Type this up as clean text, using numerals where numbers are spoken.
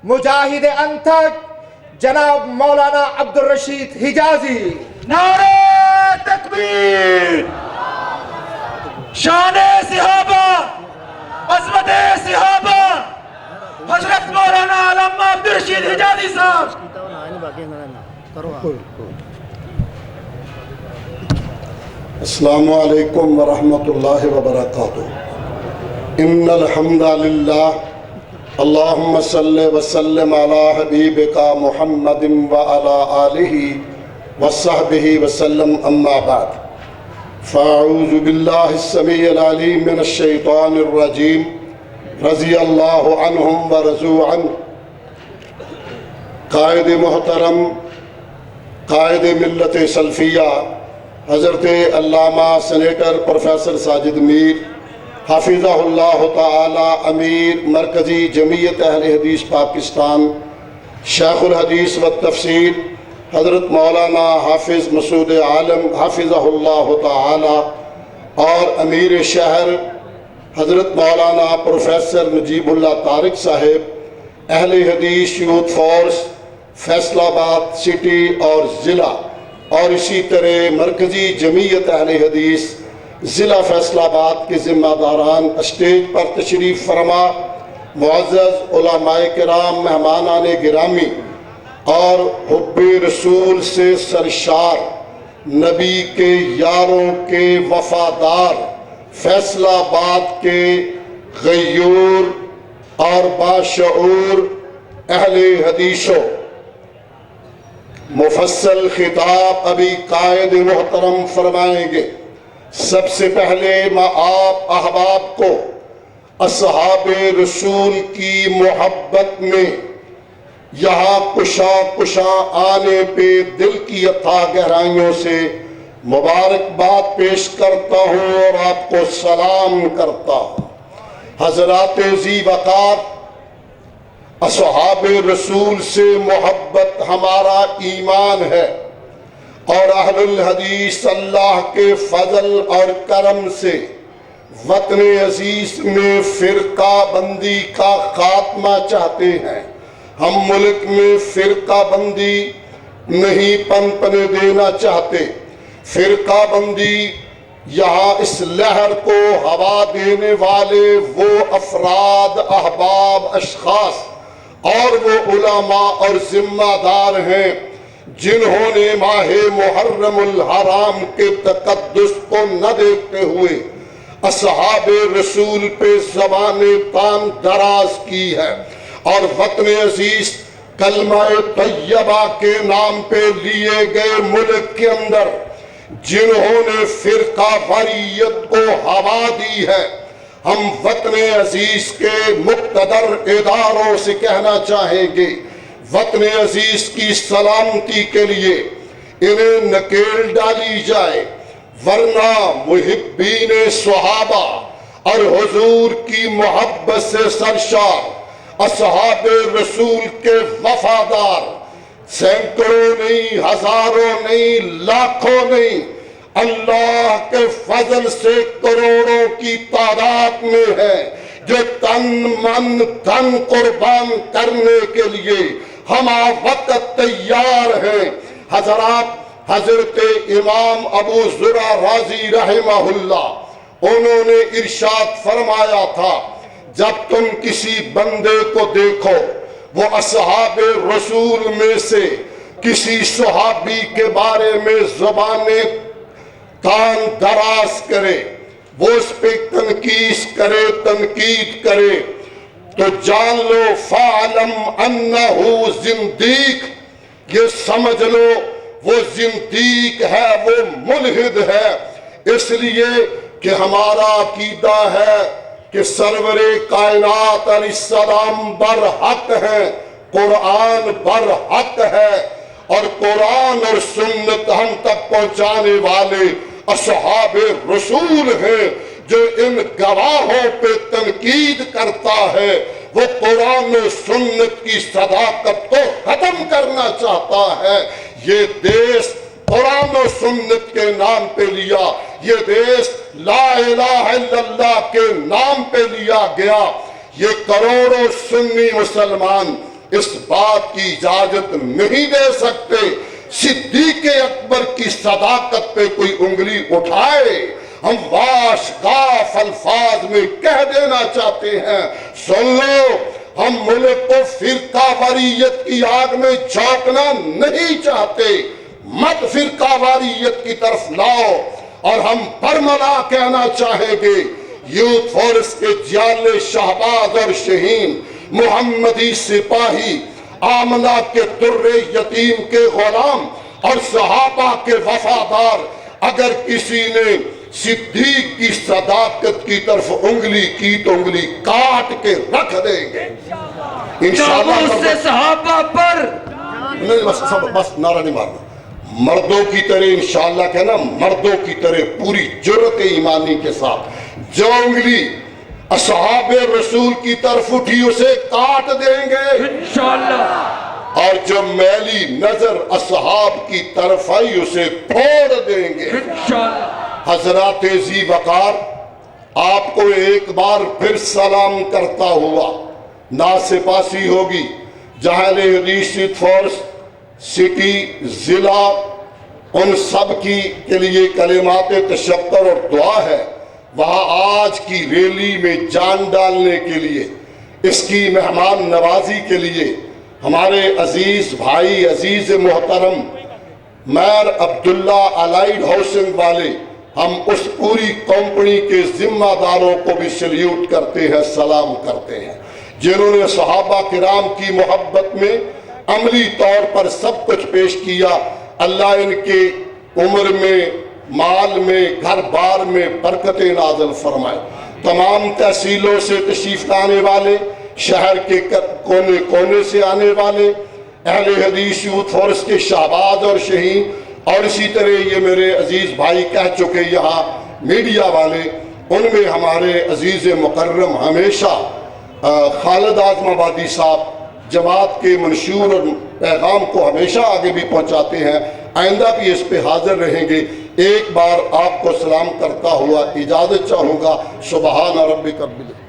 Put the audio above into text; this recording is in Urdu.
مجاہد انتھک جناب مولانا عبد الرشید حجازی۔ نعرہ تکبیر، شان صحابہ، عظمت صحابہ، حضرت مولانا علامہ عبد الرشید حجازی صاحب۔ السلام علیکم ورحمۃ اللہ وبرکاتہ۔ ان الحمد للہ اللہم صلی وسلم علی حبیبک محمد وعلی آلہ وصحبہ وسلم اما بعد فاعوذ باللہ السمیع العلیم من الشیطان الرجیم رضی اللہ عنہم ورضوا عنہ۔ قائد محترم، قائد ملت سلفیہ حضرت علامہ سینیٹر پروفیسر ساجد میر حافظہ اللہ تعالی امیر مرکزی جمعیت اہل حدیث پاکستان، شیخ الحدیث و تفسیر حضرت مولانا حافظ مسعود عالم حافظہ اللہ تعالی، اور امیر شہر حضرت مولانا پروفیسر نجیب اللہ طارق صاحب، اہل حدیث یوتھ فورس فیصل آباد سٹی اور ضلع، اور اسی طرح مرکزی جمعیت اہل حدیث ضلع فیصل آباد کے ذمہ داران، اسٹیج پر تشریف فرما معزز علماء کرام، مہمانان گرامی اور حب رسول سے سرشار، نبی کے یاروں کے وفادار، فیصل آباد کے غیور اور باشعور اہل حدیثوں، مفصل خطاب ابھی قائد محترم فرمائیں گے۔ سب سے پہلے میں آپ احباب کو اصحاب رسول کی محبت میں یہاں کشاں آنے پہ دل کی اتھاہ گہرائیوں سے مبارکباد پیش کرتا ہوں اور آپ کو سلام کرتا ہوں۔ حضرات ذی وقار، اصحاب رسول سے محبت ہمارا ایمان ہے، اور اہل الحدیث اللہ کے فضل اور کرم سے وطن عزیز میں فرقہ بندی کا خاتمہ چاہتے ہیں۔ ہم ملک میں فرقہ بندی نہیں پنپنے دینا چاہتے۔ فرقہ بندی یہاں اس لہر کو ہوا دینے والے وہ افراد، احباب، اشخاص اور وہ علماء اور ذمہ دار ہیں جنہوں نے ماہ محرم الحرام کے تقدس کو نہ دیکھتے ہوئے اصحاب رسول پہ زبان تان دراز کی ہے، اور وطن عزیز کلمہ طیبہ کے نام پہ لیے گئے ملک کے اندر جنہوں نے فرقہ واریت کو ہوا دی ہے، ہم وطن عزیز کے مقتدر اداروں سے کہنا چاہیں گے، وطن عزیز کی سلامتی کے لیے انہیں نکیل ڈالی جائے، ورنہ محبین صحابہ اور حضور کی محبت سے سرشار اصحاب رسول کے وفادار سینکڑوں نہیں، ہزاروں نہیں، لاکھوں نہیں، اللہ کے فضل سے کروڑوں کی تعداد میں ہے جو تن من دھن قربان کرنے کے لیے ہما وقت تیار ہیں۔ حضرات، حضرت امام ابو زرع رازی رحمہ اللہ، انہوں نے ارشاد فرمایا تھا، جب تم کسی بندے کو دیکھو وہ اصحاب رسول میں سے کسی صحابی کے بارے میں زبانیں کان دراز کرے، وہ اس پہ تنقید کرے تو جان لو فَعْلَمْ أَنَّهُ زندیق، یہ سمجھ لو وہ زندیق ہے، وہ ملحد ہے، اس لیے کہ ہمارا عقیدہ ہے کہ سرور کائنات علیہ السلام برحق ہیں، قرآن برحق ہے، اور قرآن اور سنت ہم تک پہنچانے والے اصحاب رسول ہیں۔ جو ان گواہوں پہ تنقید کرتا ہے وہ قرآن و سنت کی صداقت کو ختم کرنا چاہتا ہے۔ یہ دیس قرآن و سنت کے نام پہ لیا، یہ دیس لا الہ الا اللہ کے نام پہ لیا گیا۔ یہ کروڑوں سنی مسلمان اس بات کی اجازت نہیں دے سکتے صدیق اکبر کی صداقت پہ کوئی انگلی اٹھائے۔ ہم واش گاف الفاظ میں کہہ دینا چاہتے ہیں، سن لو، ہم ملک کو فرقہ واریت کی آگ میں جھونکنا نہیں چاہتے، مت فرقہ واریت کی طرف لاؤ۔ اور ہم برملا کہنا چاہیں گے، یوتھ فورس کے جیالے شہباز اور شہین، محمدی سپاہی، آمنہ کے در یتیم کے غلام اور صحابہ کے وفادار، اگر کسی نے صدیق کی صداقت کی طرف انگلی کی تو انگلی کاٹ کے رکھ دیں گے انشاءاللہ۔ سے صحابہ پر نہیں، بس نعرہ نہیں مارنا، مردوں کی طرح انشاءاللہ کہنا، مردوں کی طرح پوری جرأت ایمانی کے ساتھ جو انگلی اصحاب رسول کی طرف اٹھی اسے کاٹ دیں گے انشاءاللہ، اور جو میلی نظر اصحاب کی طرف آئی اسے پھوڑ دیں گے انشاءاللہ۔ حضرات ذی وقار، آپ کو ایک بار پھر سلام کرتا ہوا ناسپاسی ہوگی جہاں حدیث فورس سٹی ضلع ان سب کے لیے کلمات تشکر اور دعا ہے، وہاں آج کی ریلی میں جان ڈالنے کے لیے، اس کی مہمان نوازی کے لیے ہمارے عزیز بھائی، عزیز محترم میر عبداللہ الائیڈ ہاؤسنگ والے، ہم اس پوری کمپنی کے ذمہ داروں کو بھی سلیوٹ کرتے ہیں، سلام کرتے ہیں، جنہوں نے صحابہ کرام کی محبت میں عملی طور پر سب کچھ پیش کیا۔ اللہ ان کے عمر میں، مال میں، گھر بار میں برکت نازل فرمائے۔ تمام تحصیلوں سے تشریف لانے والے، شہر کے کونے کونے سے آنے والے، اہل حدیث یوتھ فورس کے شہباز اور شہین، اور اسی طرح یہ میرے عزیز بھائی کہہ چکے یہاں میڈیا والے، ان میں ہمارے عزیز مکرم ہمیشہ خالد اعظم آبادی صاحب جماعت کے منشور اور پیغام کو ہمیشہ آگے بھی پہنچاتے ہیں، آئندہ بھی اس پہ حاضر رہیں گے۔ ایک بار آپ کو سلام کرتا ہوا اجازت چاہوں گا۔ سبحان ربک رب العزت